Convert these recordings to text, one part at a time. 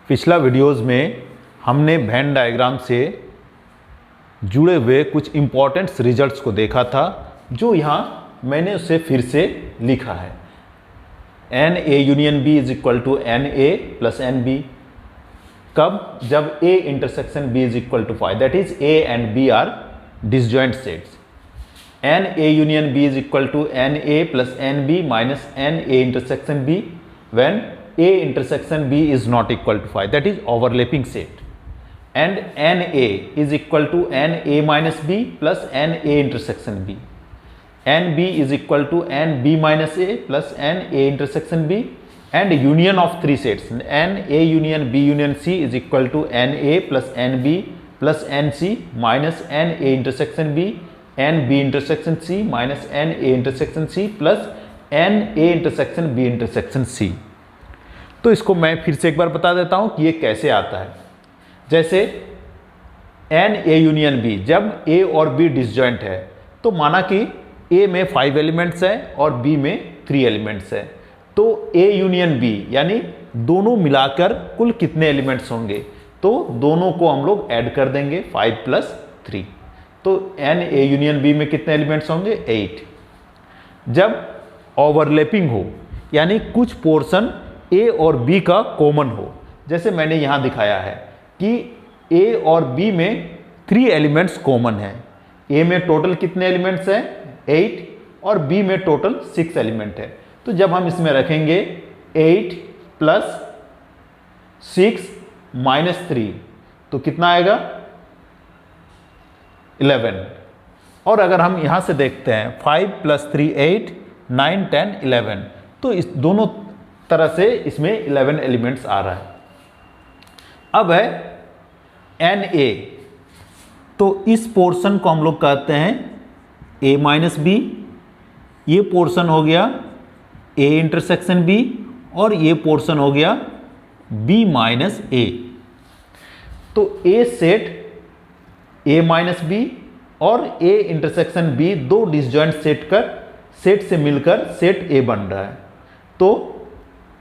पिछला वीडियोस में हमने वेन डायग्राम से जुड़े हुए कुछ इम्पॉर्टेंट रिजल्ट्स को देखा था, जो यहाँ मैंने उसे फिर से लिखा है। N A union B is equal to n A plus n B. कब? जब A intersection B is equal to 5, that is A and B are disjoint sets. N A union B is equal to n A plus n B minus n A intersection B when A intersection B is not equal to 5, that is overlapping set, and NA is equal to NA minus B plus NA intersection B, NB is equal to NB minus A plus NA intersection B, and union of three sets NA union B union C is equal to NA plus NB plus NC minus NA intersection B, NB intersection C minus NA intersection C plus NA intersection B intersection C। तो इसको मैं फिर से एक बार बता देता हूं कि ये कैसे आता है। जैसे एन ए यूनियन बी, जब ए और बी डिसजॉइंट है तो माना कि ए में 5 एलिमेंट्स है और बी में 3 एलिमेंट्स है, तो ए यूनियन बी यानी दोनों मिलाकर कुल कितने एलिमेंट्स होंगे, तो दोनों को हम लोग ऐड कर देंगे 5 प्लस 3, तो एन ए यूनियन बी में कितने एलिमेंट्स होंगे 8। जब ओवरलैपिंग हो यानी कुछ पोर्शन ए और बी का कॉमन हो, जैसे मैंने यहां दिखाया है कि ए और बी में 3 एलिमेंट्स कॉमन हैं। ए में टोटल कितने एलिमेंट्स हैं 8 और बी में टोटल 6 एलिमेंट है। तो जब हम इसमें रखेंगे 8 प्लस 6 माइनस 3 तो कितना आएगा 11। और अगर हम यहां से देखते हैं 5 प्लस 3 8 9 10 11, तो इस दोनों तरह से इसमें 11 एलिमेंट्स आ रहा है। अब है एन ए, तो इस पोर्शन को हम लोग कहते हैं ए माइनस बी, ये पोर्शन हो गया ए इंटरसेक्शन बी और ये पोर्शन हो गया बी माइनस ए। तो ए सेट ए माइनस बी और ए इंटरसेक्शन बी दो डिसजॉइंट सेट से मिलकर सेट ए बन रहा है। तो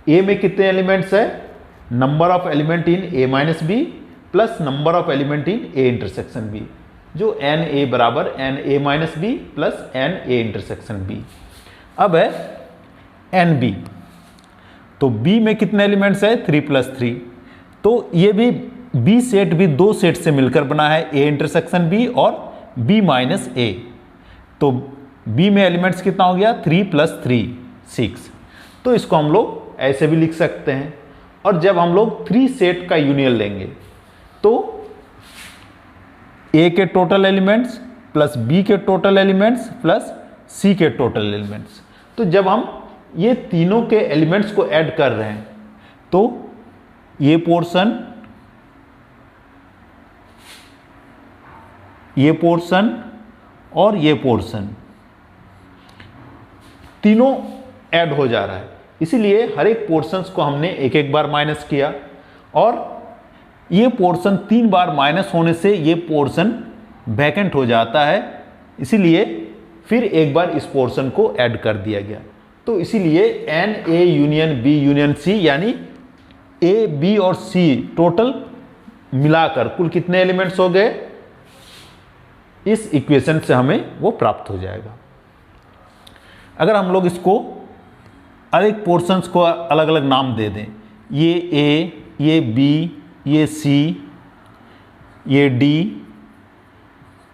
ए में कितने एलिमेंट्स है, number of element in A minus B plus number of element in A intersection B, जो एन ए बराबर n A minus B plus n A intersection B. अब है एन बी, तो बी में कितने एलिमेंट्स है 3 plus 3, तो ये भी बी सेट भी दो सेट से मिलकर बना है, ए इंटरसेक्शन बी और बी माइनस ए। तो बी में एलिमेंट्स कितना हो गया 3 प्लस 3 6। तो इसको हम लोग ऐसे भी लिख सकते हैं। और जब हम लोग 3 सेट का यूनियन लेंगे तो ए के टोटल एलिमेंट्स प्लस बी के टोटल एलिमेंट्स प्लस सी के टोटल एलिमेंट्स, तो जब हम ये तीनों के एलिमेंट्स को ऐड कर रहे हैं तो ये पोर्शन और ये पोर्शन तीनों ऐड हो जा रहा है। इसीलिए हर एक पोर्शंस को हमने एक एक बार माइनस किया, और ये पोर्शन 3 बार माइनस होने से ये पोर्शन वैकेंट हो जाता है, इसीलिए फिर एक बार इस पोर्शन को ऐड कर दिया गया। तो इसीलिए n A union B union C यानी ए बी और सी टोटल मिलाकर कुल कितने एलिमेंट्स हो गए, इस इक्वेशन से हमें वो प्राप्त हो जाएगा। अगर हम लोग इसको अलग पोर्शंस को अलग अलग नाम दे दें, ये ए, ये बी, ये सी, ये डी,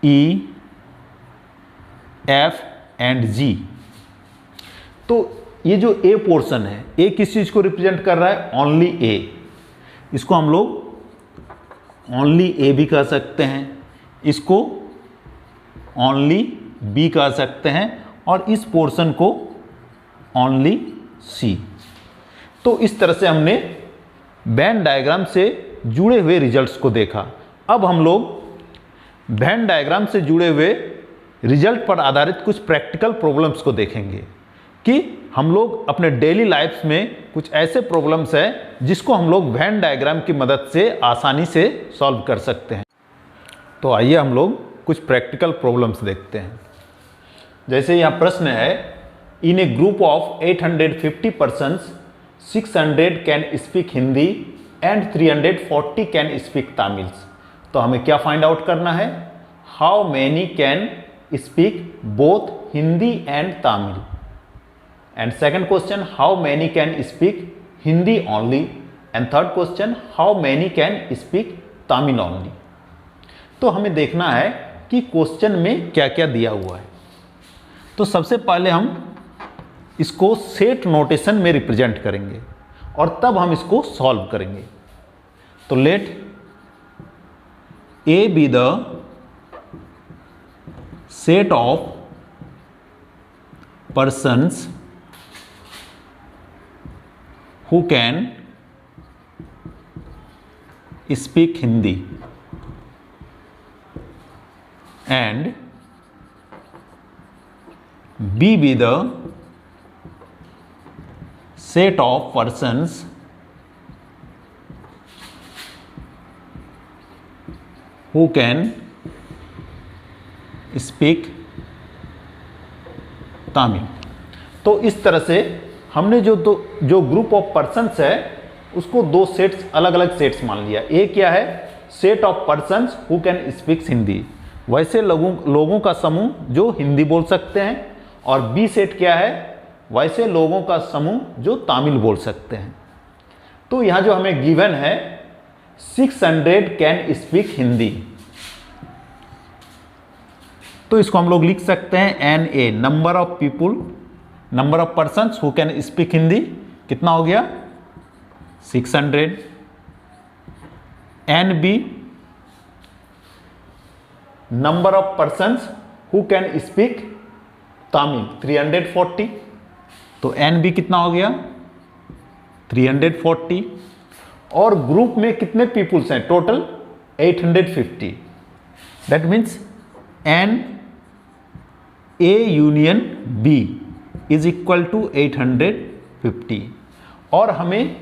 ई, एफ एंड जी, तो ये जो ए पोर्शन है, ए किस चीज को रिप्रेजेंट कर रहा है, ओनली ए। इसको हम लोग ओनली ए भी कह सकते हैं, इसको ओनली बी कह सकते हैं, और इस पोर्शन को ओनली सी। तो इस तरह से हमने वेन डायग्राम से जुड़े हुए रिजल्ट्स को देखा। अब हम लोग वेन डायग्राम से जुड़े हुए रिजल्ट पर आधारित कुछ प्रैक्टिकल प्रॉब्लम्स को देखेंगे कि हम लोग अपने डेली लाइफ में कुछ ऐसे प्रॉब्लम्स हैं जिसको हम लोग वेन डायग्राम की मदद से आसानी से सॉल्व कर सकते हैं। तो आइए हम लोग कुछ प्रैक्टिकल प्रॉब्लम्स देखते हैं। जैसे यहाँ प्रश्न है, in a group of 850 persons 600 can speak Hindi and 340 can speak Tamils. तो हमें क्या फाइंड आउट करना है, how many can speak both Hindi and Tamil. And second question, how many can speak Hindi only. And third question, how many can speak Tamil only. तो हमें देखना है कि क्वेश्चन में क्या क्या दिया हुआ है। तो सबसे पहले हम इसको सेट नोटेशन में रिप्रेजेंट करेंगे और तब हम इसको सॉल्व करेंगे। तो let A B the set of persons who can speak Hindi and B be the set of persons who can speak Tamil. तो इस तरह से हमने जो ग्रुप ऑफ पर्सन्स है उसको दो सेट्स, अलग अलग सेट्स मान लिया। ए क्या है, set of persons who can speak Hindi, वैसे लोगों का समूह जो हिंदी बोल सकते हैं। और बी सेट क्या है, वैसे लोगों का समूह जो तमिल बोल सकते हैं। तो यहाँ जो हमें गिवन है 600 कैन स्पीक हिंदी, तो इसको हम लोग लिख सकते हैं n A, number of people, number of persons who can speak Hindi कितना हो गया 600। N B, number of persons who can speak Tamil 340। तो एन बी कितना हो गया 340। और ग्रुप में कितने पीपुल्स हैं total 850। That means n A union B is equal to 850। और हमें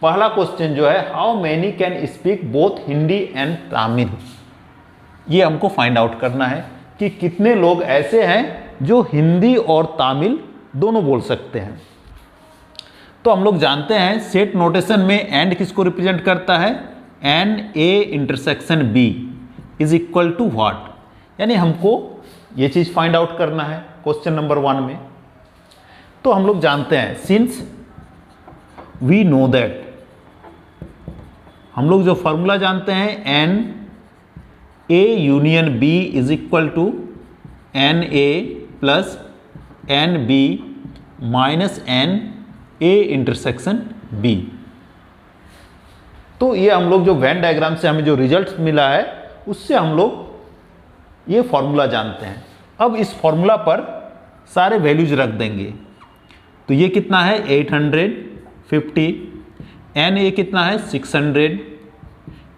पहला क्वेश्चन जो है how many can speak both Hindi and Tamil, ये हमको फाइंड आउट करना है कि कितने लोग ऐसे हैं जो हिंदी और तमिल दोनों बोल सकते हैं। तो हम लोग जानते हैं सेट नोटेशन में एंड किसको रिप्रेजेंट करता है, n A intersection B is equal to what, यानी हमको ये चीज फाइंड आउट करना है क्वेश्चन नंबर 1 में। तो हम लोग जानते हैं सिंस वी नो दैट, हम लोग जो फॉर्मूला जानते हैं n A union B is equal to n A plus n B minus n A intersection B. तो ये हम लोग जो वेन डायग्राम से हमें जो रिजल्ट मिला है उससे हम लोग ये फॉर्मूला जानते हैं। अब इस फॉर्मूला पर सारे वैल्यूज रख देंगे। तो ये कितना है 850, एन ए कितना है 600,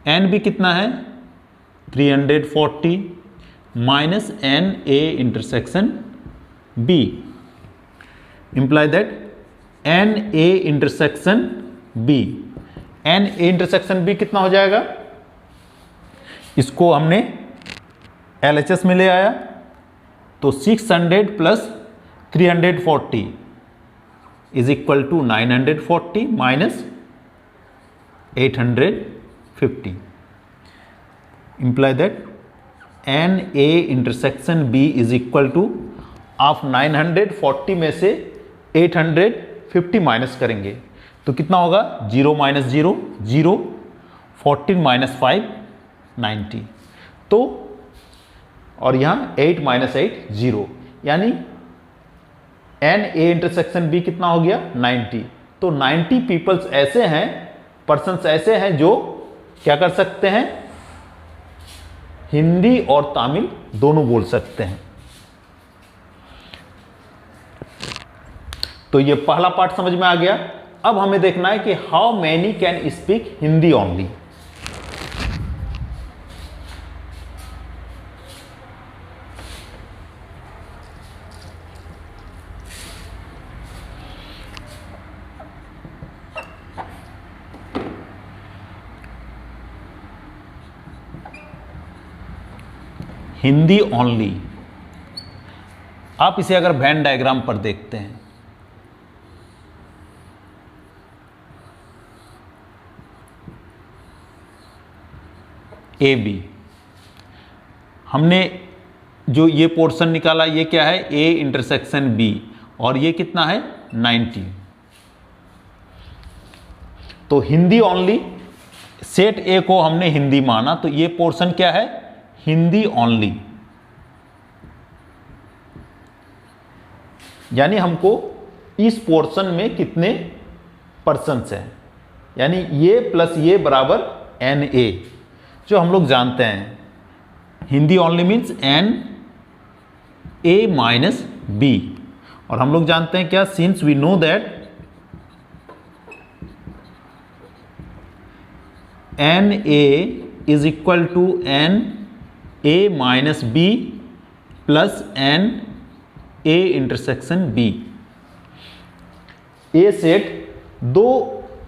एन बी कितना है 340 minus n A intersection B, imply that n A intersection B, n A intersection B कितना हो जाएगा, इसको हमने LHS में ले आया तो 600 plus 340 is equal to 940 minus 850, imply that n A intersection B is equal to, आप 940 में से 850 माइनस करेंगे तो कितना होगा 0 माइनस 0 0, 14 माइनस 5 90। तो और यहाँ 8 माइनस 8 0, यानी एन ए इंटरसेक्शन बी कितना हो गया 90। तो 90 पीपल्स ऐसे हैं, पर्सन्स ऐसे हैं जो क्या कर सकते हैं, हिंदी और तमिल दोनों बोल सकते हैं। तो ये पहला पार्ट समझ में आ गया। अब हमें देखना है कि how many can speak Hindi only. Hindi only, आप इसे अगर वेन डायग्राम पर देखते हैं ए बी। हमने जो ये पोर्शन निकाला ये क्या है, ए इंटरसेक्शन बी, और ये कितना है 90। तो हिंदी ओनली, सेट ए को हमने हिंदी माना, तो ये पोर्शन क्या है, हिंदी ओनली। यानी हमको इस पोर्शन में कितने पर्सन्स हैं, यानी ये प्लस ये बराबर एन ए, जो हम लोग जानते हैं Hindi only means n A minus B. और हम लोग जानते हैं क्या, since we know that n A is equal to n A minus B plus n A intersection B. A set दो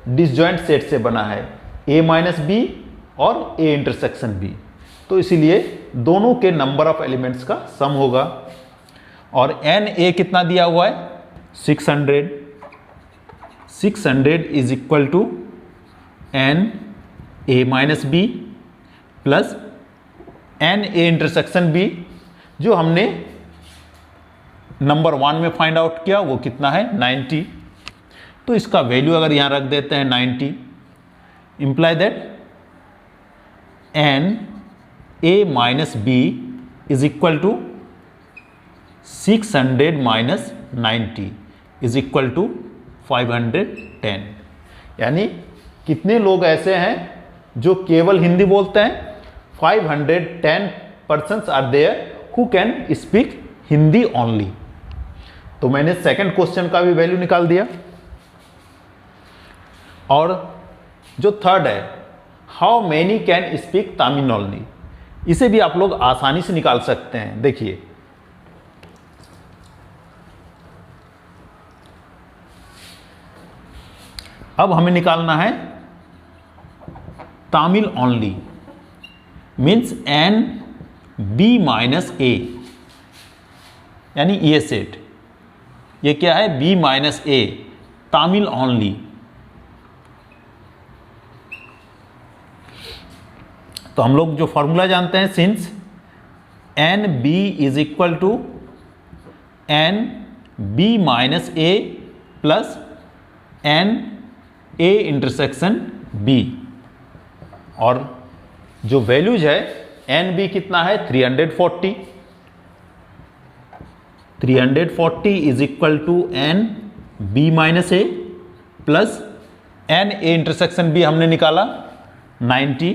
डिसजॉइंट सेट से बना है, ए माइनस बी और ए इंटरसेक्शन बी, तो इसीलिए दोनों के नंबर ऑफ एलिमेंट्स का सम होगा। और एन ए कितना दिया हुआ है 600, 600 is equal to n A minus B plus n A intersection B, जो हमने नंबर 1 में फाइंड आउट किया वो कितना है 90। तो इसका वैल्यू अगर यहां रख देते हैं 90, imply that n A minus B is equal to 600 minus 90 is equal to 510। यानी कितने लोग ऐसे हैं जो केवल हिंदी बोलते हैं, 510 persons are there who can speak Hindi only. तो मैंने सेकंड क्वेश्चन का भी वैल्यू निकाल दिया। और जो थर्ड है, how many can speak Tamil only, इसे भी आप लोग आसानी से निकाल सकते हैं। देखिए अब हमें निकालना है Tamil only, means n B minus A, यानी ये सेट, ये क्या है B minus A, Tamil only. तो हम लोग जो फॉर्मूला जानते हैं, since n B is equal to n B minus A plus n A intersection B, और जो वैल्यूज है एन बी कितना है 340, 340 is equal to n B minus A plus n A intersection B हमने निकाला 90।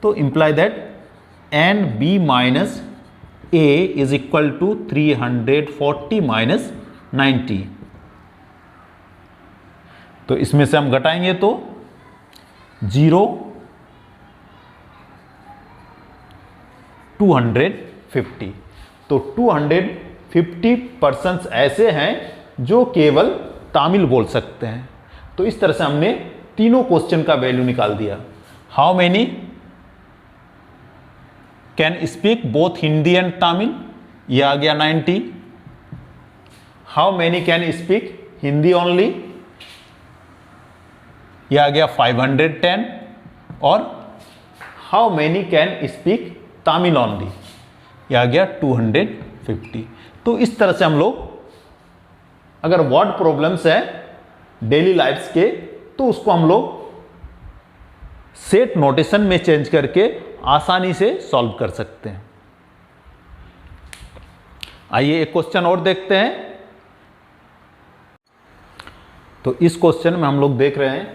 तो imply that n B minus A is equal to 340 minus 90। तो इसमें से हम घटाएंगे तो 0, 250। तो 250 पर्सन्स ऐसे हैं जो केवल तमिल बोल सकते हैं। तो इस तरह से हमने तीनों क्वेश्चन का वैल्यू निकाल दिया। How many can speak both Hindi and Tamil, ये आ गया 90। How many can speak Hindi only, ये आ गया 510। और how many can speak Tamil only, ये आ गया 250। तो इस तरह से हम लोग अगर वर्ड प्रॉब्लम्स है डेली लाइफ्स के, तो उसको हम लोग सेट नोटेशन में चेंज करके आसानी से सॉल्व कर सकते हैं। आइए एक क्वेश्चन और देखते हैं। तो इस क्वेश्चन में हम लोग देख रहे हैं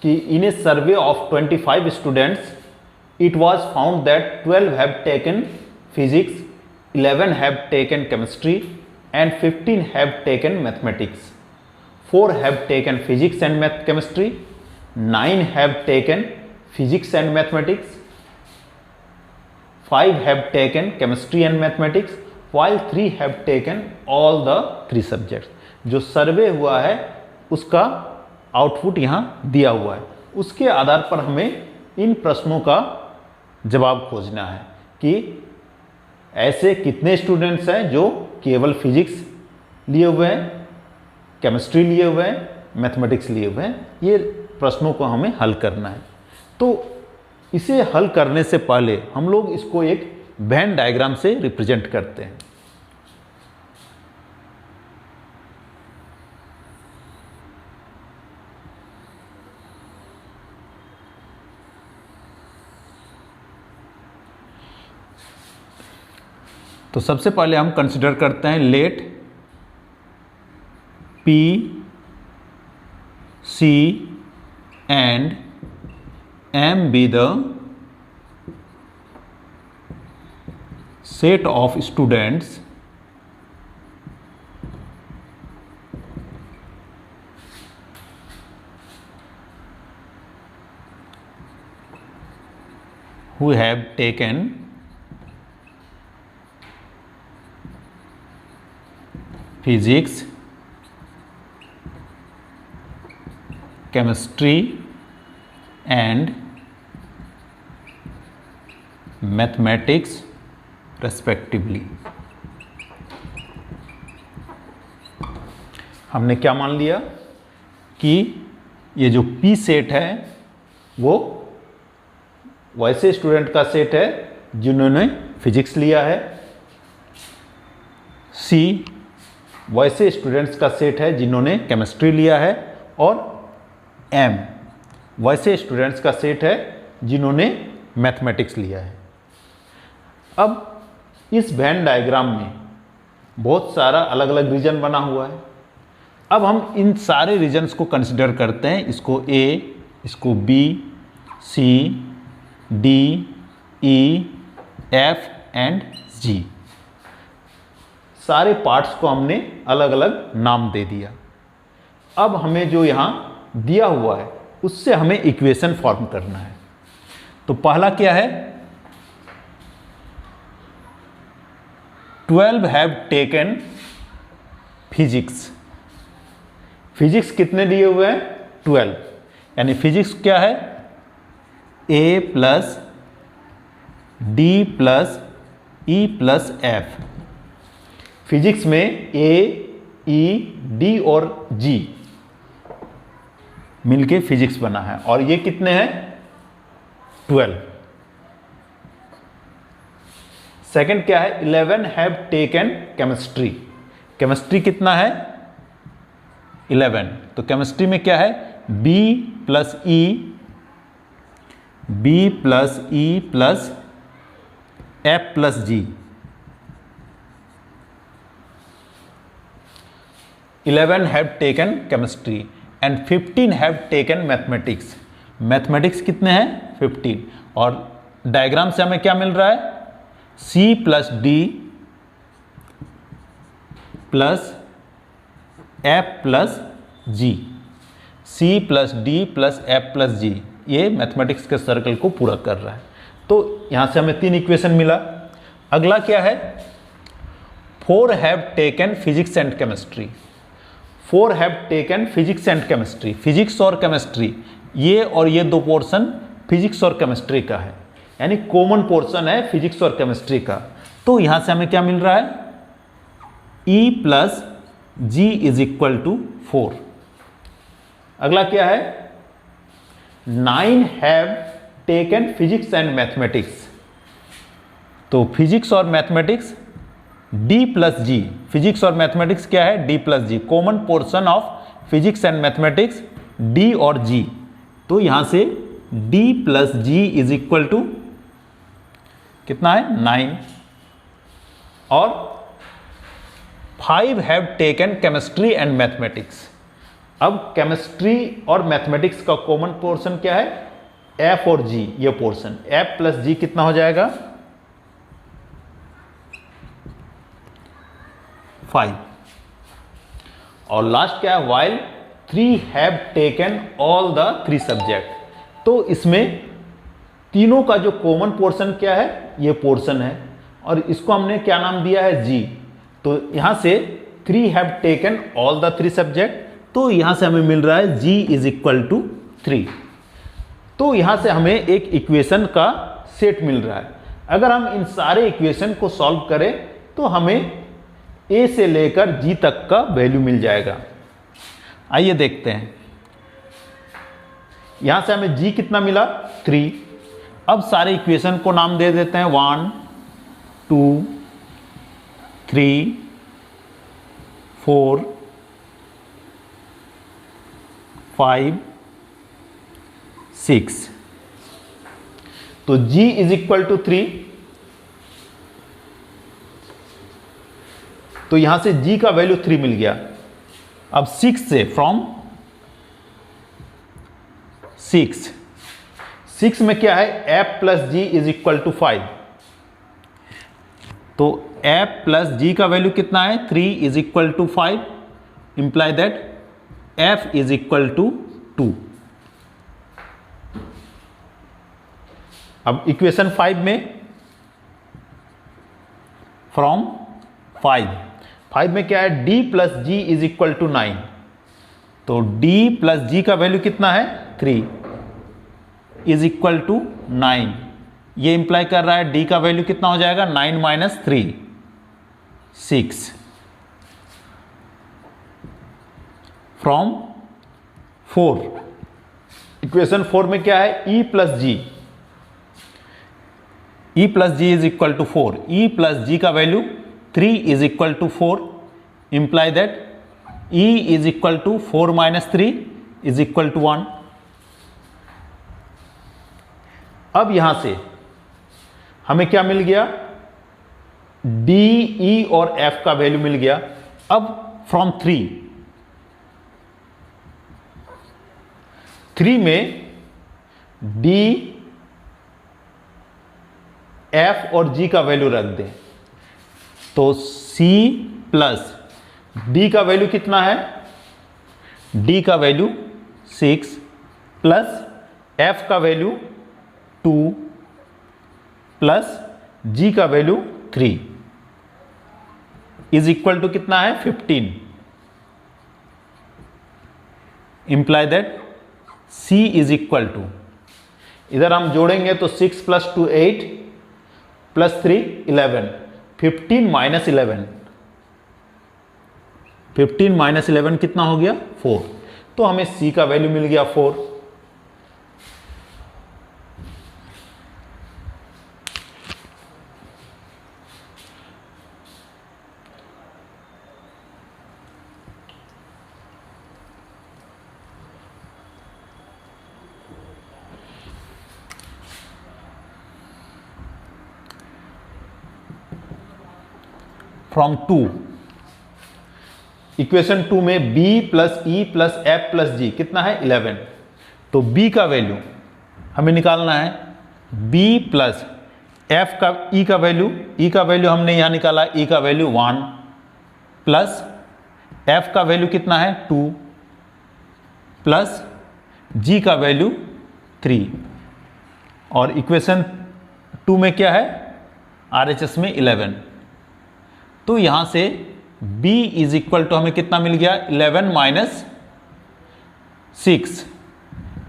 कि in a survey of 25 students it was found that 12 have taken physics, 11 have taken chemistry and 15 have taken mathematics. 4 have taken physics and chemistry, 9 have taken physics and mathematics, 5 have taken chemistry and mathematics, while 3 have taken all the 3 subjects. जो सर्वे हुआ है उसका output यहाँ दिया हुआ है, उसके आधार पर हमें इन प्रश्नों का जवाब खोजना है कि ऐसे कितने स्टूडेंट्स हैं जो केवल फिजिक्स लिए हुए हैं, केमिस्ट्री लिए हुए हैं, मैथमेटिक्स लिए हुए हैं। ये प्रश्नों को हमें हल करना है। तो इसे हल करने से पहले हम लोग इसको एक वेन डायग्राम से रिप्रेजेंट करते हैं। तो सबसे पहले हम कंसिडर करते हैं late P, C and M be the set of students who have taken physics, chemistry and mathematics respectively। हमने क्या मान लिया कि ये जो P सेट है वो वैसे स्टूडेंट का सेट है जिन्होंने फिजिक्स लिया है, C वैसे स्टूडेंट्स का सेट है जिन्होंने केमिस्ट्री लिया है, और M वैसे स्टूडेंट्स का सेट है जिन्होंने मैथमेटिक्स लिया है। अब इस वेन डायग्राम में बहुत सारा अलग अलग रीजन बना हुआ है। अब हम इन सारे रीजन्स को कंसिडर करते हैं, इसको A, इसको B, C, D, E, F and G। सारे पार्ट्स को हमने अलग अलग नाम दे दिया। अब हमें जो यहाँ दिया हुआ है उससे हमें इक्वेशन फॉर्म करना है। तो पहला क्या है, 12 हैव टेकन फिजिक्स। फिजिक्स कितने दिए हुए हैं, 12, यानी फिजिक्स क्या है, A plus D plus E plus F। Physics में A, E, D और G मिलके फिजिक्स बना है, और ये कितने हैं, 12। सेकंड क्या है, 11 हैव टेकन केमिस्ट्री। केमिस्ट्री कितना है, 11। तो केमिस्ट्री में क्या है, B plus E, B plus E plus F plus G। 11 have taken chemistry and 15 have taken mathematics। Mathematics कितने हैं, 15। और डायग्राम से हमें क्या मिल रहा है, C plus D plus F plus G। C plus D plus F plus G ये mathematics के सर्कल को पूरा कर रहा है। तो यहाँ से हमें 3 इक्वेशन मिला। अगला क्या है, 4 have taken physics and chemistry. 4 have taken physics and chemistry. Physics और केमिस्ट्री ये और ये 2 पोर्शन फिजिक्स और केमिस्ट्री का है, यानी कॉमन पोर्शन है फिजिक्स और केमिस्ट्री का। तो यहां से हमें क्या मिल रहा है, E plus G is equal to 4। अगला क्या है, 9 have taken physics and mathematics. तो फिजिक्स और mathematics D plus G। Physics और मैथमेटिक्स क्या है, D plus G, common portion of physics and mathematics D और G। तो यहां से D plus G is equal to कितना है, 9। और 5 have taken chemistry and mathematics. अब केमिस्ट्री और मैथमेटिक्स का कॉमन पोर्शन क्या है, F और G, ये पोर्शन F प्लस G कितना हो जाएगा, 5। और लास्ट क्या है, while 3 have taken all the 3 subject. तो इसमें तीनों का जो कॉमन पोर्शन क्या है, ये पोर्शन है, और इसको हमने क्या नाम दिया है, G। तो यहां से 3 have taken all the 3 subject. तो यहां से हमें मिल रहा है G इज इक्वल टू 3। तो यहां से हमें एक इक्वेशन का सेट मिल रहा है। अगर हम इन सारे इक्वेशन को सॉल्व करें तो हमें A से लेकर G तक का वैल्यू मिल जाएगा। आइए देखते हैं। यहां से हमें G कितना मिला, 3। अब सारे इक्वेशन को नाम दे देते हैं 1 2 3 4 5 6। तो g इज इक्वल टू 3, तो यहां से g का वैल्यू 3 मिल गया। अब 6 से फ्रॉम 6 में क्या है, f plus G is equal to 5। तो f प्लस जी का वैल्यू कितना है, 3 is equal to 5, imply that f is equal to 2। अब इक्वेशन 5 में फ्रॉम 5 में क्या है, d plus G is equal to 9। तो d प्लस जी का वैल्यू कितना है, 3 इज इक्वल टू 9। ये इंप्लाई कर रहा है d का वैल्यू कितना हो जाएगा, 9 माइनस 3 6। फ्रॉम 4, इक्वेशन 4 में क्या है, e plus G is equal to 4। e plus G का value 3 is equal to 4, imply that e is equal to 4 minus 3 is equal to 1। अब यहां से हमें क्या मिल गया, d, e और f का वैल्यू मिल गया। अब फ्रॉम 3 में d, f और g का वैल्यू रख दें, तो c प्लस d का वैल्यू कितना है, d का वैल्यू 6 प्लस f का वैल्यू 2 प्लस g का वैल्यू 3 इज इक्वल टू कितना है, 15। Imply that c is equal to, इधर हम जोड़ेंगे तो 6 प्लस 2 8 प्लस 3 11, 15 माइनस 11, 15 माइनस 11 कितना हो गया, 4। तो हमें c का वैल्यू मिल गया 4। फ्रॉम 2, इक्वेशन 2 में b plus e plus f plus g कितना है, 11। तो b का वैल्यू हमें निकालना है, b प्लस f का e का वैल्यू, e का वैल्यू हमने यहां निकाला, e का वैल्यू 1 प्लस f का वैल्यू कितना है, 2 प्लस g का वैल्यू 3। और इक्वेशन 2 में क्या है, RHS में 11। तो यहां से b इज इक्वल टू हमें कितना मिल गया, 11 minus 6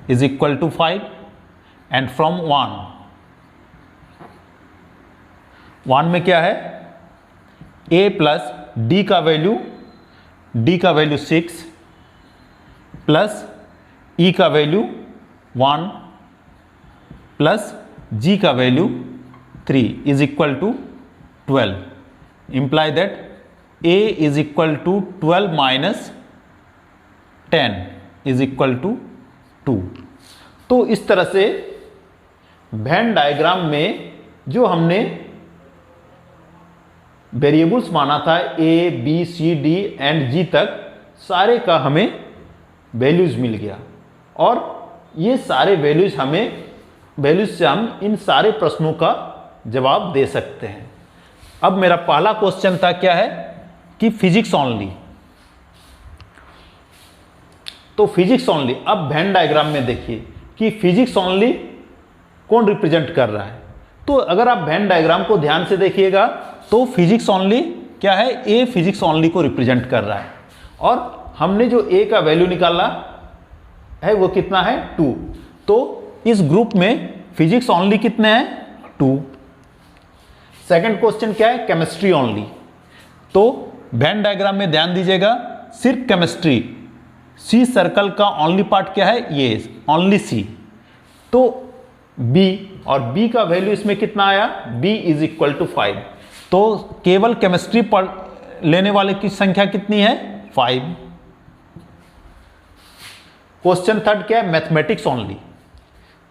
is equal to 5। And from 1 में क्या है, a प्लस d का वैल्यू 6 प्लस e का वैल्यू 1 प्लस g का value 3 is equal to 12। Imply that a is equal to 12 minus 10 is equal to 2। तो इस तरह से वेन डायग्राम में जो हमने वेरिएबल्स माना था a b c d and g तक, सारे का हमें वैल्यूज मिल गया। और ये सारे वैल्यूज से हम इन सारे प्रश्नों का जवाब दे सकते हैं। अब मेरा पहला क्वेश्चन था क्या है कि फिजिक्स ओनली। तो फिजिक्स ओनली, अब वेन डायग्राम में देखिए कि फिजिक्स ओनली कौन रिप्रेजेंट कर रहा है। तो अगर आप वेन डायग्राम को ध्यान से देखिएगा तो फिजिक्स ओनली क्या है, ए फिजिक्स ओनली को रिप्रेजेंट कर रहा है। और हमने जो ए का वैल्यू निकाला है वो कितना है, 2। तो इस ग्रुप में फिजिक्स ओनली कितने हैं, 2। सेकंड क्वेश्चन क्या है, केमिस्ट्री ओनली। तो वेन डायग्राम में ध्यान दीजिएगा, सिर्फ केमिस्ट्री, सी सर्कल का ओनली पार्ट क्या है, ये ओनली सी। तो b, और b का वैल्यू इसमें कितना आया, b इज इक्वल टू 5। तो केवल केमिस्ट्री पढ़ लेने वाले की संख्या कितनी है, 5। क्वेश्चन थर्ड क्या है, मैथमेटिक्स ओनली।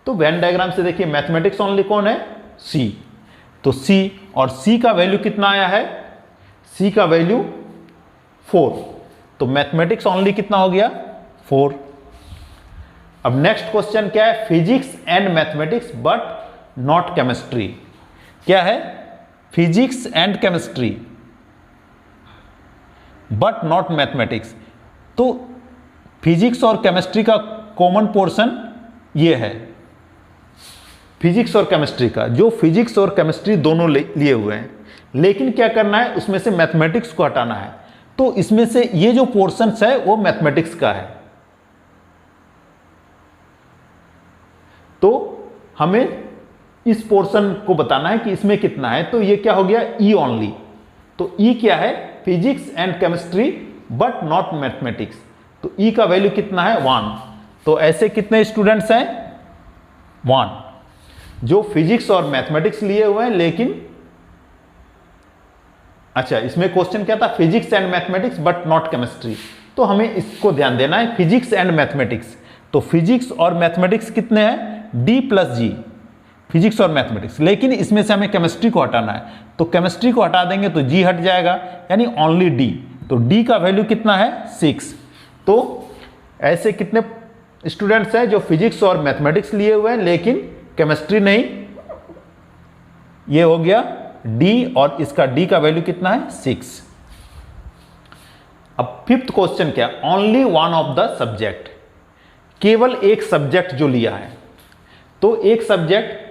तो वेन डायग्राम से देखिए मैथमेटिक्स ओनली कौन है, c। तो c, और c का वैल्यू कितना आया है, c का वैल्यू 4। तो मैथमेटिक्स ओनली कितना हो गया, 4। अब नेक्स्ट क्वेश्चन क्या है, physics and mathematics but not chemistry. क्या है, physics and chemistry but not mathematics. तो फिजिक्स और केमिस्ट्री का कॉमन पोर्शन ये है, फिजिक्स और केमिस्ट्री का, जो फिजिक्स और केमिस्ट्री दोनों लिए हुए हैं, लेकिन क्या करना है, उसमें से मैथमेटिक्स को हटाना है। तो इसमें से ये जो पोर्शंस है वो मैथमेटिक्स का है। तो हमें इस पोर्शन को बताना है कि इसमें कितना है। तो ये क्या हो गया, ई ओनली। तो ई क्या है, physics and chemistry but not mathematics. तो ई का वैल्यू कितना है, 1। तो ऐसे कितने स्टूडेंट्स हैं, 1, जो फिजिक्स और मैथमेटिक्स लिए हुए हैं, लेकिन अच्छा इसमें क्वेश्चन क्या था, physics and mathematics but not chemistry. तो हमें इसको ध्यान देना है, फिजिक्स एंड मैथमेटिक्स। तो फिजिक्स और मैथमेटिक्स कितने हैं, डी प्लस जी, फिजिक्स और मैथमेटिक्स, लेकिन इसमें से हमें केमिस्ट्री को हटाना है। तो केमिस्ट्री को हटा देंगे तो जी हट जाएगा, यानी ओनली डी। तो डी का वैल्यू कितना है, 6। तो ऐसे कितने स्टूडेंट्स हैं जो फिजिक्स और मैथमेटिक्स लिए हुए हैं लेकिन केमिस्ट्री नहीं। ये हो गया डी, और इसका डी का वैल्यू कितना है, 6। अब फिफ्थ क्वेश्चन क्या, only one of the subject, केवल एक सब्जेक्ट जो लिया है। तो एक सब्जेक्ट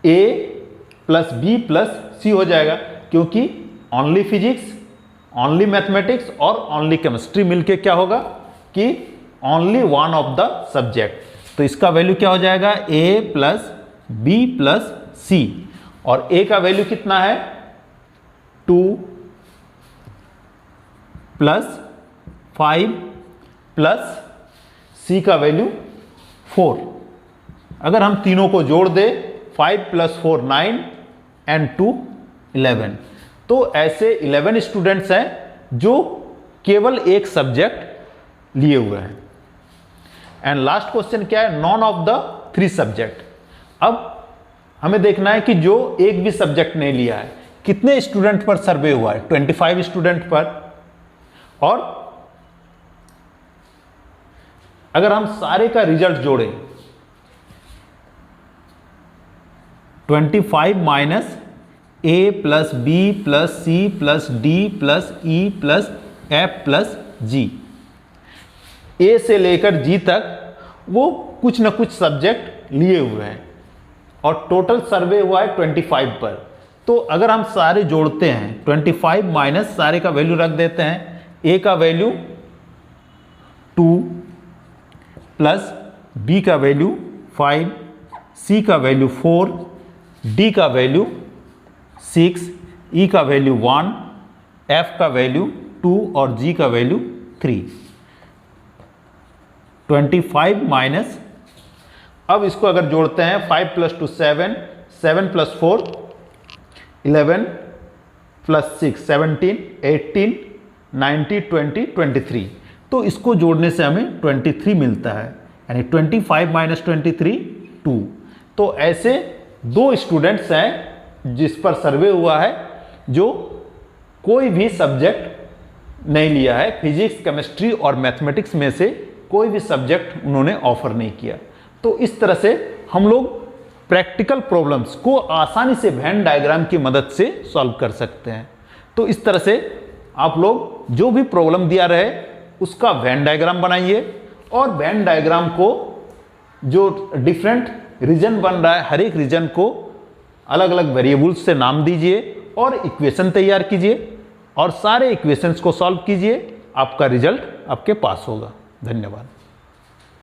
ए प्लस बी प्लस सी हो जाएगा, क्योंकि ओनली फिजिक्स, ओनली मैथमेटिक्स और ओनली केमिस्ट्री मिलके क्या होगा कि only one of the subject. तो इसका वैल्यू क्या हो जाएगा, ए प्लस बी प्लस सी, और ए का वैल्यू कितना है, 2 प्लस 5 प्लस सी का वैल्यू 4। अगर हम तीनों को जोड़ दे, 5 प्लस 4 9 एंड 2 11। तो ऐसे 11 स्टूडेंट्स हैं जो केवल एक सब्जेक्ट लिए हुए हैं। एंड लास्ट क्वेश्चन क्या है, नॉन ऑफ द 3 सब्जेक्ट। अब हमें देखना है कि जो एक भी सब्जेक्ट नहीं लिया है, कितने स्टूडेंट पर सर्वे हुआ है, 25 स्टूडेंट पर। और अगर हम सारे का रिजल्ट जोड़ें, 25 minus A plus B plus C plus D plus E plus F plus G, A से लेकर जी तक वो कुछ ना कुछ सब्जेक्ट लिए हुए हैं, और टोटल सर्वे हुआ है 25 पर। तो अगर हम सारे जोड़ते हैं, 25 माइनस सारे का वैल्यू रख देते हैं, ए का वैल्यू 2 प्लस बी का वैल्यू 5, सी का वैल्यू 4, डी का वैल्यू 6, ई का वैल्यू 1, एफ का वैल्यू 2 और जी का वैल्यू 3। 25 माइनस, अब इसको अगर जोड़ते हैं, 5 प्लस 2 7, 7 प्लस 4 11 प्लस 6 17, 18 19 20 23। तो इसको जोड़ने से हमें 23 मिलता है, यानी 25 माइनस 23 2। तो ऐसे 2 स्टूडेंट्स हैं जिस पर सर्वे हुआ है जो कोई भी सब्जेक्ट नहीं लिया है, फिजिक्स केमिस्ट्री और मैथमेटिक्स में से कोई भी सब्जेक्ट उन्होंने ऑफर नहीं किया। तो इस तरह से हम लोग प्रैक्टिकल प्रॉब्लम्स को आसानी से वेन डायग्राम की मदद से सॉल्व कर सकते हैं। तो इस तरह से आप लोग जो भी प्रॉब्लम दिया रहे उसका वेन डायग्राम बनाइए, और वेन डायग्राम को जो डिफरेंट रीजन बन रहा है, हर एक रीजन को अलग अलग वेरिएबल्स से नाम दीजिए और इक्वेशन तैयार कीजिए, और सारे इक्वेशंस को सॉल्व कीजिए। आपका रिजल्ट आपके पास होगा। धन्यवाद।